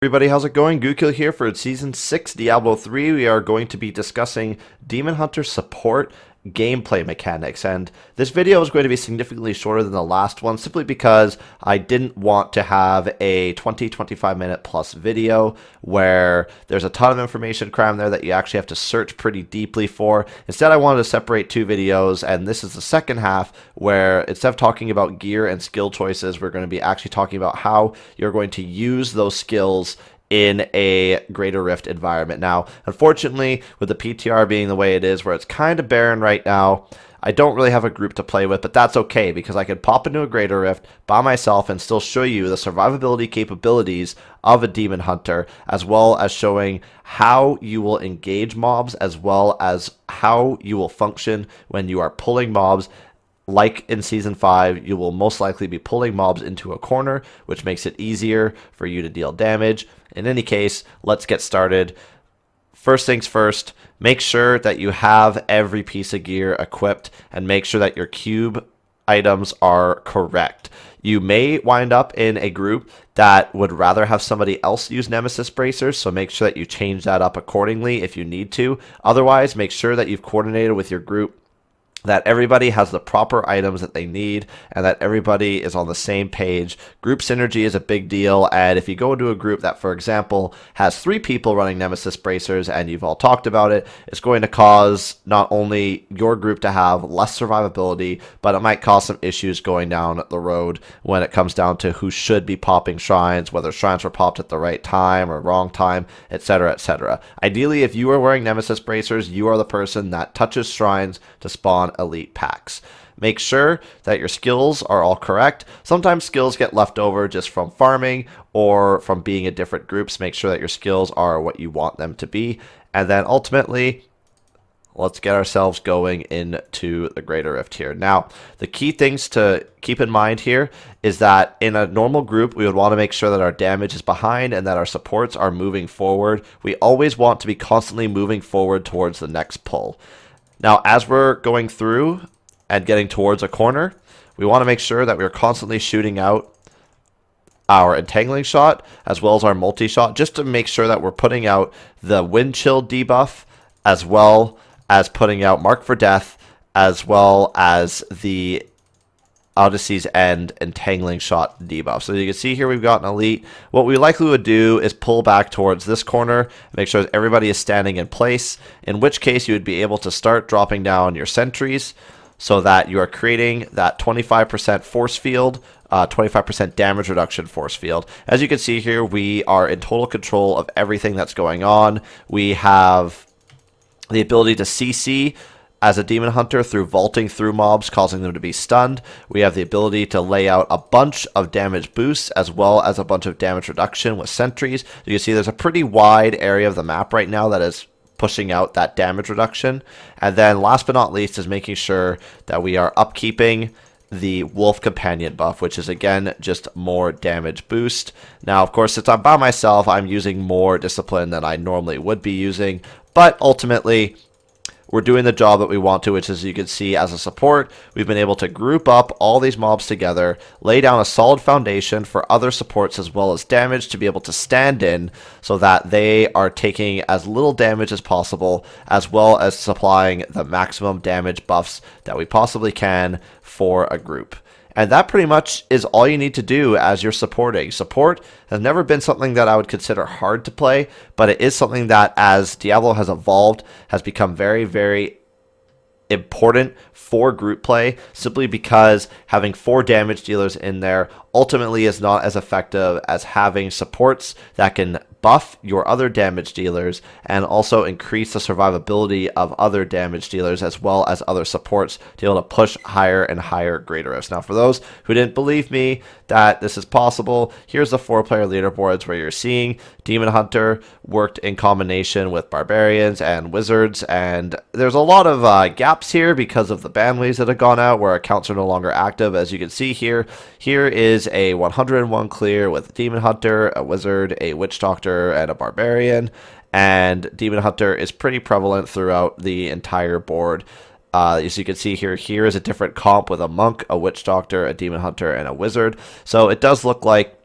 Everybody, how's it going? Gukil here for Season 6 Diablo 3. We are going to be discussing Demon Hunter support gameplay mechanics, and this video is going to be significantly shorter than the last one simply because I didn't want to have a 20-25 minute plus video where there's a ton of information crammed there that you actually have to search pretty deeply for. Instead, I wanted to separate two videos, and this is the second half where instead of talking about gear and skill choices, we're going to be actually talking about how you're going to use those skills in a Greater Rift environment. Now, unfortunately, with the PTR being the way it is, where it's kind of barren right now, I don't really have a group to play with, but that's okay because I could pop into a Greater Rift by myself and still show you the survivability capabilities of a Demon Hunter, as well as showing how you will engage mobs, as well as how you will function when you are pulling mobs. Like in Season 5, you will most likely be pulling mobs into a corner, which makes it easier for you to deal damage. In any case, let's get started. First things first, make sure that you have every piece of gear equipped and make sure that your cube items are correct. You may wind up in a group that would rather have somebody else use Nemesis bracers, so make sure that you change that up accordingly if you need to. Otherwise, make sure that you've coordinated with your group that everybody has the proper items that they need and that everybody is on the same page. Group synergy is a big deal, and if you go into a group that, for example, has 3 people running Nemesis bracers and you've all talked about it, it's going to cause not only your group to have less survivability, but it might cause some issues going down the road when it comes down to who should be popping shrines, whether shrines were popped at the right time or wrong time, etc., etc. Ideally, if you are wearing Nemesis bracers, you are the person that touches shrines to spawn elite packs. Make sure that your skills are all correct. Sometimes skills get left over just from farming or from being in different groups. Make sure that your skills are what you want them to be. And then ultimately, let's get ourselves going into the Greater Rift here. Now, the key things to keep in mind here is that in a normal group, we would want to make sure that our damage is behind and that our supports are moving forward. We always want to be constantly moving forward towards the next pull. Now, as we're going through and getting towards a corner, we want to make sure that we're constantly shooting out our entangling shot as well as our multi-shot, just to make sure that we're putting out the wind chill debuff, as well as putting out Mark for Death, as well as the Odyssey's End entangling shot debuff. So you can see here we've got an elite. What we likely would do is pull back towards this corner, make sure that everybody is standing in place, in which case you would be able to start dropping down your sentries so that you are creating that 25% force field, 25% damage reduction force field. As you can see here, we are in total control of everything that's going on. We have the ability to CC as a Demon Hunter through vaulting through mobs, causing them to be stunned. We have the ability to lay out a bunch of damage boosts as well as a bunch of damage reduction with sentries. You can see there's a pretty wide area of the map right now that is pushing out that damage reduction. And then last but not least is making sure that we are upkeeping the Wolf Companion buff, which is again just more damage boost. Now, of course, since I'm by myself, I'm using more discipline than I normally would be using, but ultimately we're doing the job that we want to, which, as you can see, as a support, we've been able to group up all these mobs together, lay down a solid foundation for other supports as well as damage to be able to stand in so that they are taking as little damage as possible, as well as supplying the maximum damage buffs that we possibly can for a group. And that pretty much is all you need to do as you're supporting. Support has never been something that I would consider hard to play, but it is something that, as Diablo has evolved, has become very, very important for group play, simply because having 4 damage dealers in there ultimately is not as effective as having supports that can buff your other damage dealers and also increase the survivability of other damage dealers as well as other supports to be able to push higher and higher Greater Rifts. Now, for those who didn't believe me that this is possible, here's the 4-player leaderboards where you're seeing Demon Hunter worked in combination with Barbarians and Wizards, and there's a lot of gaps here because of the ban waves that have gone out where accounts are no longer active. As you can see here, here is a 101 clear with Demon Hunter, a Wizard, a Witch Doctor, and a Barbarian, and Demon Hunter is pretty prevalent throughout the entire board. As you can see here, here is a different comp with a Monk, a Witch Doctor, a Demon Hunter, and a Wizard. So it does look like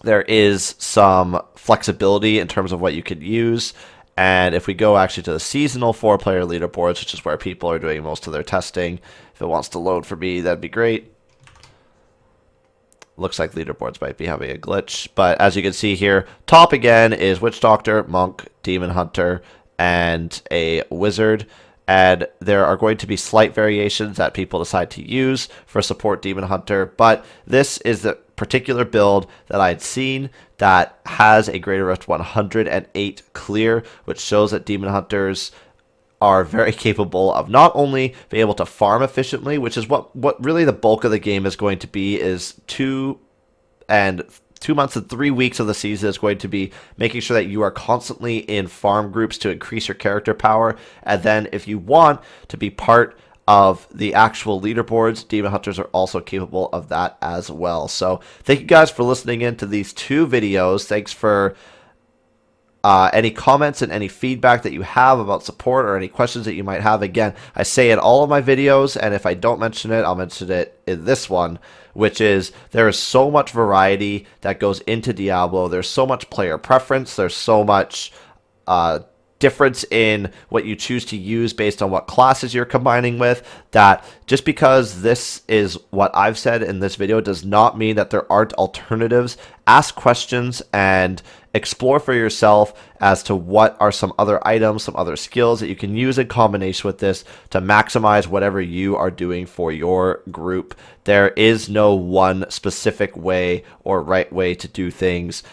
there is some flexibility in terms of what you could use. And if we go actually to the seasonal 4-player leaderboards, which is where people are doing most of their testing, if it wants to load for me, that'd be great. Looks like leaderboards might be having a glitch. But as you can see here, top again is Witch Doctor, Monk, Demon Hunter, and a Wizard. And there are going to be slight variations that people decide to use for support Demon Hunter. But this is the particular build that I had seen that has a greater rift 108 clear, which shows that Demon Hunters are very capable of not only being able to farm efficiently, which is what really the bulk of the game is going to be, is 2 months and 3 weeks of the season is going to be making sure that you are constantly in farm groups to increase your character power. And then if you want to be part of the actual leaderboards, Demon Hunters are also capable of that as well. So thank you guys for listening in to these 2 videos. Thanks for any comments and any feedback that you have about support or any questions that you might have. Again, I say in all of my videos, and if I don't mention it, I'll mention it in this one, which is there is so much variety that goes into Diablo. There's so much player preference. There's so much difference in what you choose to use based on what classes you're combining with, that just because this is what I've said in this video does not mean that there aren't alternatives. Ask questions and explore for yourself as to what are some other items, some other skills that you can use in combination with this to maximize whatever you are doing for your group. There is no one specific way or right way to do things.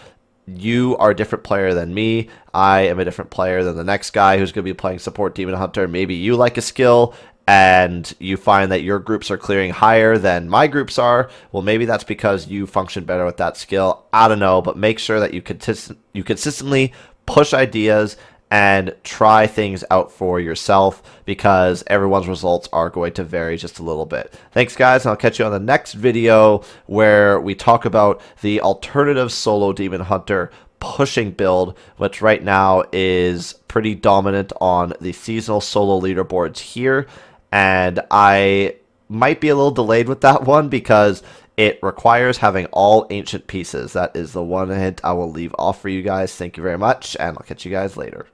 You are a different player than me. I am a different player than the next guy who's going to be playing support Demon Hunter. Maybe you like a skill and you find that your groups are clearing higher than my groups are. Well, maybe that's because you function better with that skill. I don't know, but make sure that you consistently push ideas and try things out for yourself, because everyone's results are going to vary just a little bit. Thanks, guys, and I'll catch you on the next video where we talk about the alternative solo Demon Hunter pushing build, which right now is pretty dominant on the seasonal solo leaderboards here. And I might be a little delayed with that one because it requires having all ancient pieces. That is the one hint I will leave off for you guys. Thank you very much, and I'll catch you guys later.